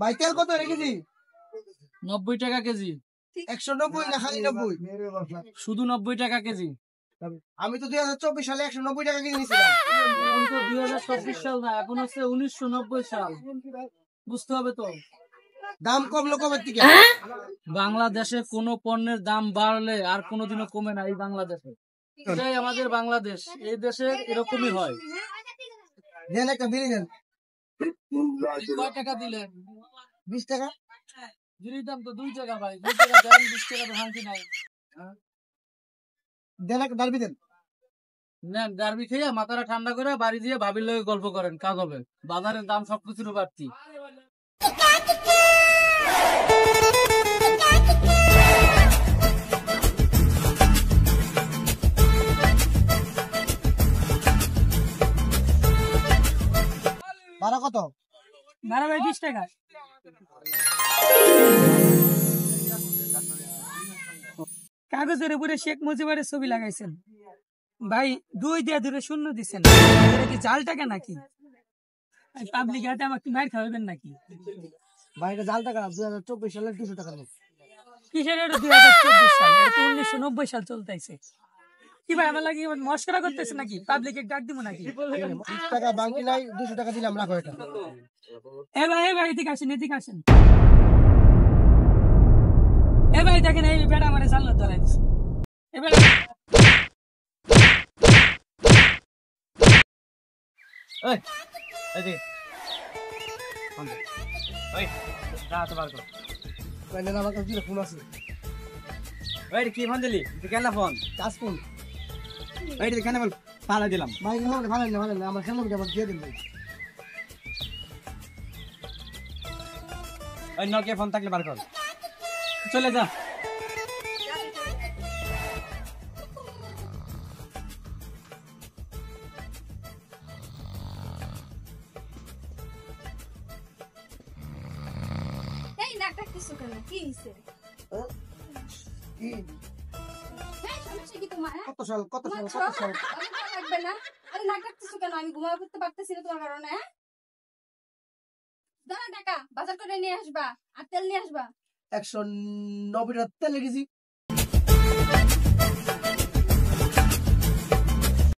ভাই তেল কত রেখেছি? 90 টাকা কেজি। 190 না খালি 90? শুধু 90 টাকা কেজি। আমি তো 2024 সালে 190 টাকা কেজি নিয়েছিলাম। এখন তো 2024 সাল না, এখন হচ্ছে 1990 সাল। বুঝতে হবে তো। দাম কমলো কবে থেকে? বাংলাদেশে কোনো পণ্যের দাম বাড়লে আর কোনোদিনও কমে না এই বাংলাদেশে। এটাই আমাদের বাংলাদেশ, এই দেশে এরকমই হয়। দেন একটা বিড়ি দেন। কয় টাকা দিলেন? 20 টাকা। বিড়ির দাম তো 2 টাকা ভাই, 2 টাকা দেন, 20 টাকা তো শান্তি নাই। দেন একটা ডালবি দেন। নেন ডারবি খেয়ে মাথাটা ঠান্ডা করে বাড়ি দিয়ে ভাবির লগে গল্প করেন, কাজ হবে। বাজারের দাম সবকিছুর বাড়তি। ভাড়া কত? ভাড়া ভাই 20 টাকা। কাগজের উপরে শেখ মুজিবের ছবি লাগাইছেন ভাই, 2 দিয়ে দূরে শূন্য দিচ্ছেন। এটা কি জাল টাকা নাকি? পাবলিক হাতে আমাকে মার খাওয়াবেন নাকি? ভাই এটা জাল টাকা, 2024 সালে 200 টাকা নেই। কিসের এটা 2024 সাল? এটা তো 1990 সাল চলতেছে। কি ভাই আমার লাগি মস্করা করতেছে নাকি? পাবলিকে ডাক দিব নাকি? 20 টাকা বাকি নাই, 200 টাকা দিলাম, রাখো এটা। এ ভাই এদিকে আসেন, এদিকে আসেন। এ ভাই দেখেন এই বেড়া আমারে জানলা ধরাই দিছে। এ বেড়া ওই এদিকে ওই রাত বার কর। কইলেন আমার কাছে ফোন আছে। ওই কি ফোন দিলি? তুই কেন ফোন? কাজ ফোন। ওই তুই কেন বল পালা দিলাম। ভাই ভালো না আমার খেলনা আবার দিয়ে দিন ভাই। ওই নকিয়া ফোন থাকলে বার কর, চলে যা। এই নাটক কিছু কেন কি হইছে? কি এই সমস্যা কি তোমার? কত সাল লাগবে না। আরে নাটক কিছু কেন? আমি ঘুমাতে করতে পারতেছি না তোমার কারণে। দাঁড়া টাকা বাজার করে নিয়ে আসবা আর তেল নিয়ে আসবা। 190 টাকা তেল রেখেছি।